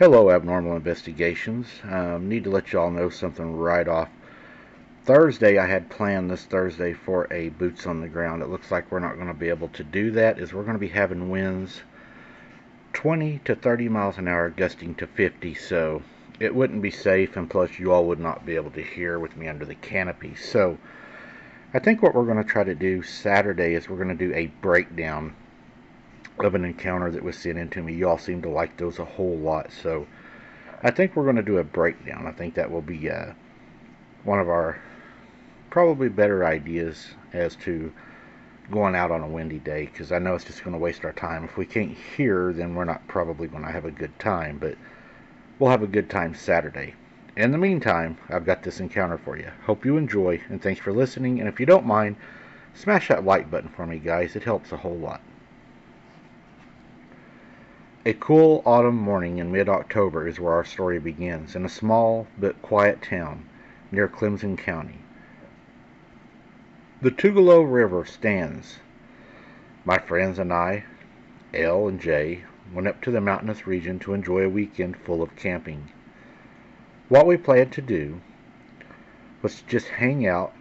Hello, Abnormal Investigations. Need to let you all know something right off. Thursday, I had planned this Thursday for a boots on the ground. It looks like we're not going to be able to do that, as we're going to be having winds 20 to 30 miles an hour, gusting to 50. So it wouldn't be safe, and plus, you all would not be able to hear with me under the canopy. So I think what we're going to try to do Saturday is we're going to do a breakdown of an encounter that was sent in to me. You all seem to like those a whole lot, so I think we're going to do a breakdown. I think that will be one of our probably better ideas as to going out on a windy day, because I know it's just going to waste our time. If we can't hear, then we're not probably going to have a good time, but we'll have a good time Saturday. In the meantime, I've got this encounter for you. Hope you enjoy, and thanks for listening. And if you don't mind, smash that like button for me, guys. It helps a whole lot. A cool autumn morning in mid-October is where our story begins, in a small but quiet town near Clemson County. The Tugelo River stands. My friends and I, L and J, went up to the mountainous region to enjoy a weekend full of camping. What we planned to do was to just hang out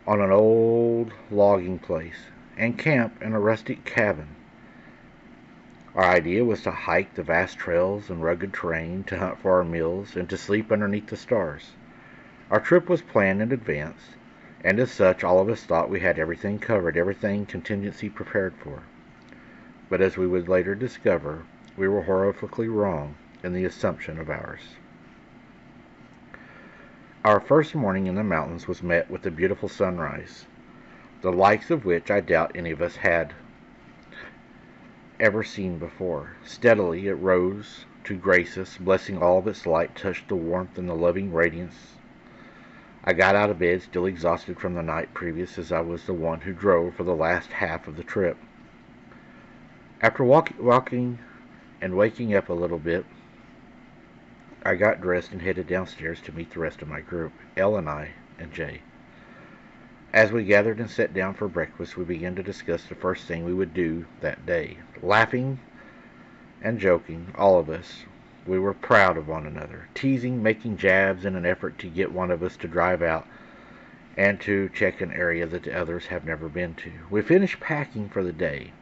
on an old logging place and camp in a rustic cabin. Our idea was to hike the vast trails and rugged terrain, to hunt for our meals, and to sleep underneath the stars. Our trip was planned in advance, and as such, all of us thought we had everything covered, everything contingency prepared for. But as we would later discover, we were horrifically wrong in the assumption of ours. Our first morning in the mountains was met with a beautiful sunrise, the likes of which I doubt any of us had ever seen before. Steadily it rose to grace us, blessing all of its light, touched the warmth and the loving radiance. I got out of bed, still exhausted from the night previous, as I was the one who drove for the last half of the trip. After walking and waking up a little bit, I got dressed and headed downstairs to meet the rest of my group, L and I and Jay. As we gathered and sat down for breakfast, we began to discuss the first thing we would do that day. Laughing and joking, all of us, we were proud of one another, teasing, making jabs in an effort to get one of us to drive out and to check an area that the others have never been to. We finished packing for the day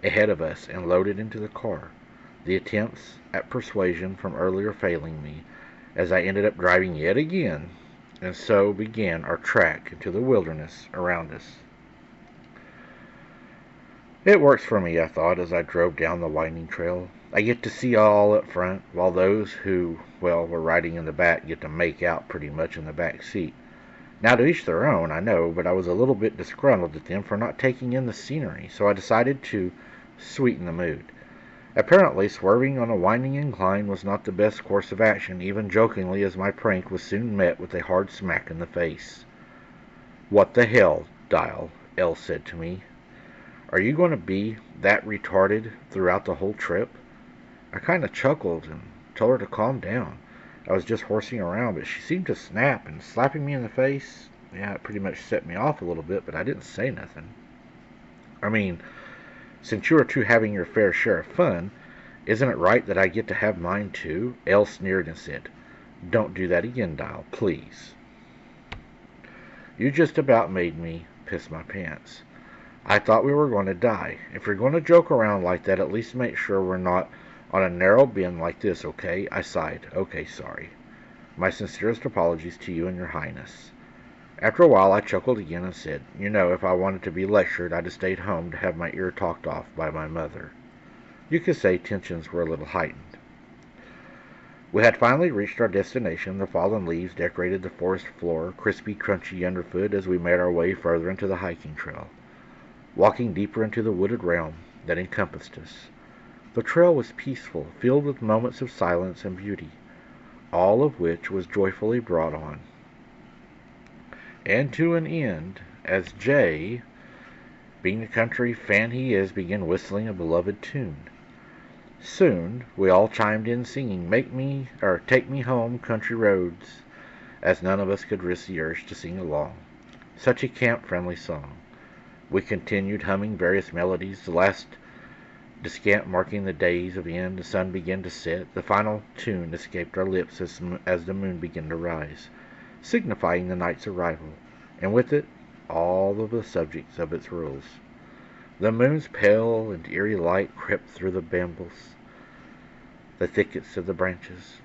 ahead of us and loaded into the car, the attempts at persuasion from earlier failing me, as I ended up driving yet again, and so began our trek into the wilderness around us. It works for me, I thought, as I drove down the winding trail. I get to see all up front, while those who, well, were riding in the back get to make out pretty much in the back seat. Now, to each their own, I know, but I was a little bit disgruntled at them for not taking in the scenery, so I decided to sweeten the mood. Apparently, swerving on a winding incline was not the best course of action, even jokingly, as my prank was soon met with a hard smack in the face. "What the hell, Dial?" L said to me. "Are you going to be that retarded throughout the whole trip?" I kind of chuckled and told her to calm down. I was just horsing around, but she seemed to snap, and slapping me in the face, yeah, it pretty much set me off a little bit, but I didn't say nothing. I mean, since you are two having your fair share of fun, isn't it right that I get to have mine too?" L sneered and said, "Don't do that again, Dial, please." You just about made me piss my pants. I thought we were going to die. If you're going to joke around like that, at least make sure we're not on a narrow bend like this, okay? I sighed. Okay, sorry. My sincerest apologies to you and your highness. After a while, I chuckled again and said, "You know, if I wanted to be lectured, I'd have stayed home to have my ear talked off by my mother." You could say tensions were a little heightened. We had finally reached our destination. The fallen leaves decorated the forest floor, crispy, crunchy underfoot, as we made our way further into the hiking trail, walking deeper into the wooded realm that encompassed us. The trail was peaceful, filled with moments of silence and beauty, all of which was joyfully brought on, and to an end, as Jay, being the country fan he is, began whistling a beloved tune. Soon we all chimed in singing "Take Me Home, Country Roads," as none of us could resist the urge to sing along. Such a camp-friendly song. We continued humming various melodies, the last Descant marking the days of end, the sun began to set. The final tune escaped our lips as the moon began to rise, signifying the night's arrival, and with it all of the subjects of its rules. The moon's pale and eerie light crept through the brambles, the thickets of the branches,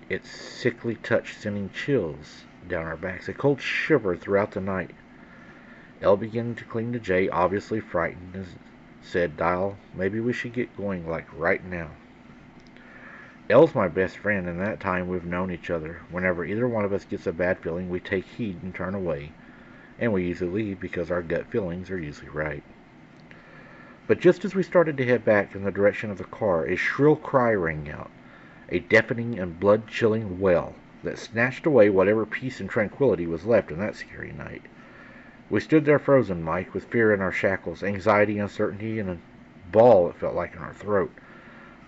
its sickly touch sending chills down our backs, a cold shiver throughout the night. Elle began to cling to Jay, obviously frightened, and said, "Dial, maybe we should get going, like right now." Elle's my best friend, and that time we've known each other. Whenever either one of us gets a bad feeling, we take heed and turn away, and we usually leave because our gut feelings are usually right. But just as we started to head back in the direction of the car, a shrill cry rang out, a deafening and blood-chilling wail that snatched away whatever peace and tranquility was left in that scary night. We stood there frozen, Mike, with fear in our shackles, anxiety, uncertainty, and a ball, it felt like, in our throat.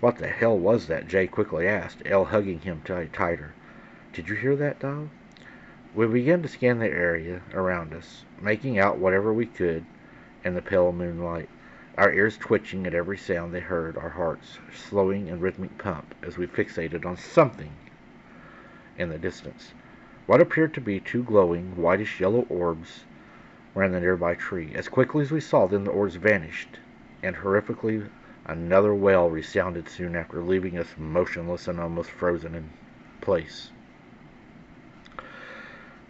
"What the hell was that?" Jay quickly asked, Elle hugging him tighter. "Did you hear that, Dial?" We began to scan the area around us, making out whatever we could in the pale moonlight, our ears twitching at every sound they heard, our hearts slowing in rhythmic pump as we fixated on something in the distance. What appeared to be two glowing, whitish-yellow orbs were in the nearby tree. As quickly as we saw them, the orbs vanished, and horrifically another wail resounded soon after, leaving us motionless and almost frozen in place.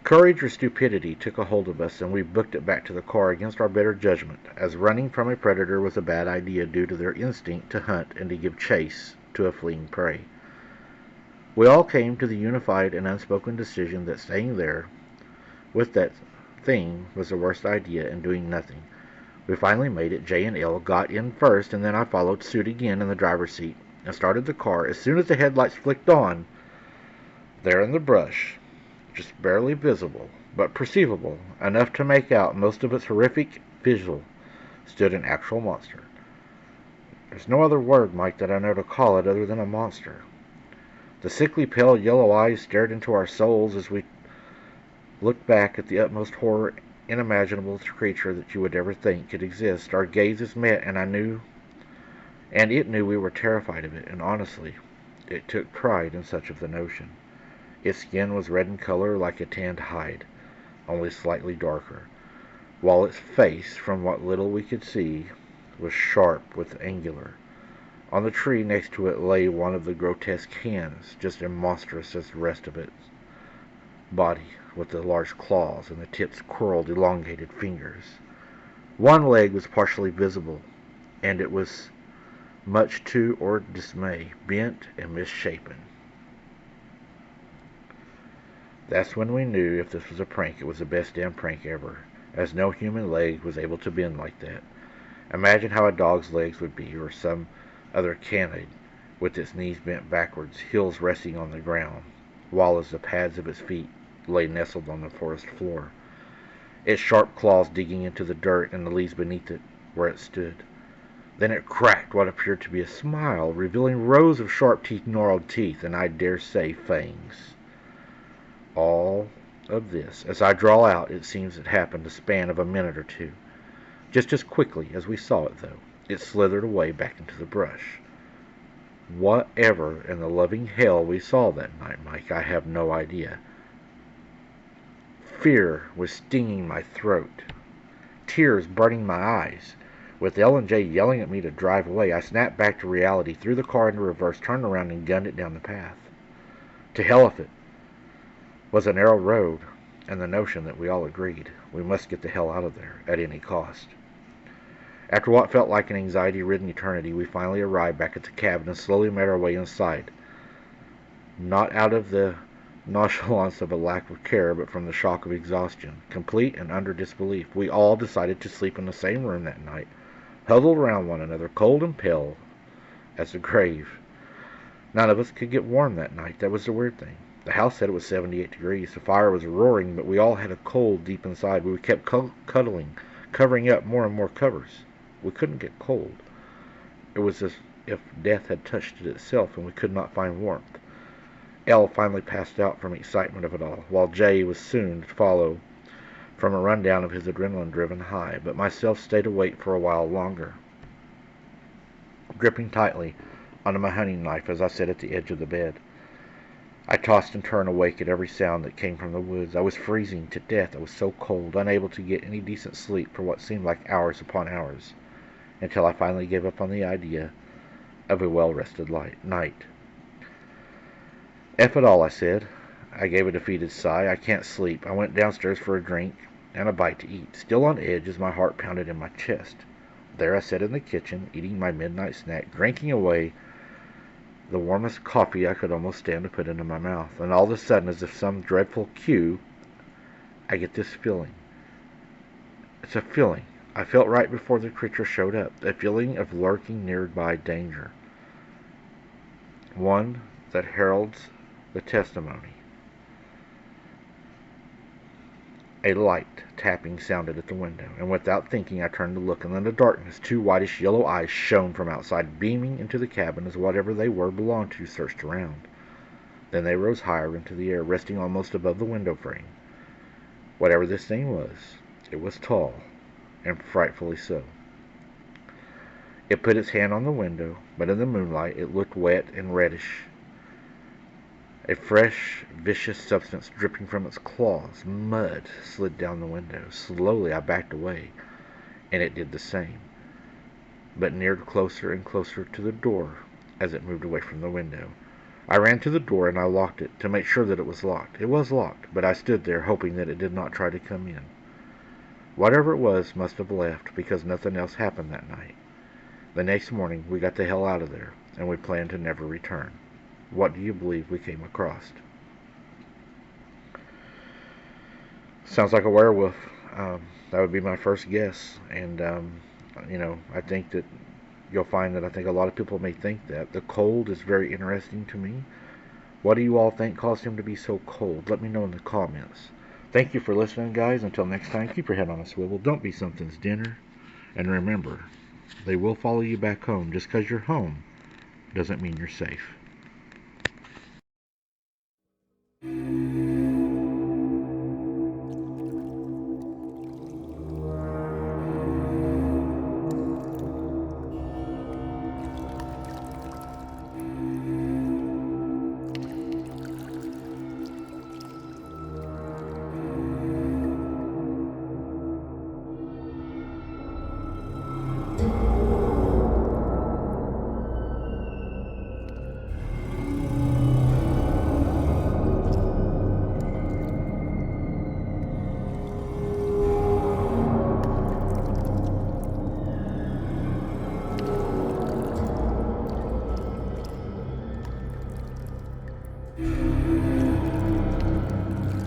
Courage or stupidity took a hold of us, and we booked it back to the car against our better judgment, as running from a predator was a bad idea due to their instinct to hunt and to give chase to a fleeing prey. We all came to the unified and unspoken decision that staying there with that thing was the worst idea, and doing nothing. We finally made it. Jay and Elle got in first, and then I followed suit again in the driver's seat and started the car. As soon as the headlights flicked on, there in the brush, just barely visible, but perceivable enough to make out most of its horrific visual, stood an actual monster. There's no other word, Mike, that I know to call it other than a monster. The sickly pale yellow eyes stared into our souls as we looked back at the utmost horror unimaginable creature that you would ever think could exist. Our gazes met, and it knew we were terrified of it, and honestly, it took pride in such of the notion. Its skin was red in color like a tanned hide, only slightly darker, while its face, from what little we could see, was sharp with angular. On the tree next to it lay one of the grotesque hands, just as monstrous as the rest of its body, with the large claws and the tips curled, elongated fingers. One leg was partially visible, and it was, much to our dismay, bent and misshapen. That's when we knew if this was a prank, it was the best damn prank ever, as no human leg was able to bend like that. Imagine how a dog's legs would be, or some other canid, with its knees bent backwards, heels resting on the ground, while as the pads of its feet lay nestled on the forest floor, its sharp claws digging into the dirt and the leaves beneath it where it stood. Then it cracked what appeared to be a smile, revealing rows of sharp gnarled teeth, and I dare say fangs. All of this, as I draw out, it seems it happened a span of a minute or two. Just as quickly as we saw it, though, it slithered away back into the brush. Whatever in the loving hell we saw that night, Mike, I have no idea. Fear was stinging my throat, tears burning my eyes. With Elle and Jay yelling at me to drive away, I snapped back to reality, threw the car into reverse, turned around, and gunned it down the path. To hell with it. Was a narrow road, and the notion that we all agreed we must get the hell out of there at any cost. After what felt like an anxiety-ridden eternity, we finally arrived back at the cabin and slowly made our way inside. Not out of the nonchalance of a lack of care, but from the shock of exhaustion, complete and under disbelief. We all decided to sleep in the same room that night, huddled around one another, cold and pale as the grave. None of us could get warm that night. That was the weird thing. The house said it was 78 degrees. The fire was roaring, but we all had a cold deep inside. We kept cuddling, covering up more and more covers. We couldn't get cold. It was as if death had touched it itself, and we could not find warmth. Elle finally passed out from excitement of it all, while Jay was soon to follow from a rundown of his adrenaline-driven high, but myself stayed awake for a while longer. gripping tightly onto my hunting knife as I sat at the edge of the bed. I tossed and turned, awake at every sound that came from the woods. I was freezing to death. I was so cold, unable to get any decent sleep for what seemed like hours upon hours, until I finally gave up on the idea of a well-rested night. F it all, I said. I gave a defeated sigh. I can't sleep. I went downstairs for a drink and a bite to eat, still on edge as my heart pounded in my chest. There I sat in the kitchen, eating my midnight snack, drinking away the warmest coffee I could almost stand to put into my mouth. And all of a sudden, as if some dreadful cue, I get this feeling. It's a feeling I felt right before the creature showed up, a feeling of lurking nearby danger, one that heralds the testimony. A light tapping sounded at the window, and without thinking I turned to look, and in the darkness 2 whitish yellow eyes shone from outside, beaming into the cabin as whatever they were belonged to searched around. Then they rose higher into the air, resting almost above the window frame. Whatever this thing was, it was tall, and frightfully so. It put its hand on the window, but in the moonlight it looked wet and reddish. A fresh, vicious substance dripping from its claws, mud, slid down the window. Slowly I backed away, and it did the same, but neared closer and closer to the door as it moved away from the window. I ran to the door and I locked it to make sure that it was locked. It was locked, but I stood there hoping that it did not try to come in. Whatever it was must have left, because nothing else happened that night. The next morning we got the hell out of there, and we planned to never return. What do you believe we came across? Sounds like a werewolf. That would be my first guess. And, I think that you'll find that I think a lot of people may think that. The cold is very interesting to me. What do you all think caused him to be so cold? Let me know in the comments. Thank you for listening, guys. Until next time, keep your head on a swivel. Don't be something's dinner. And remember, they will follow you back home. Just because you're home doesn't mean you're safe.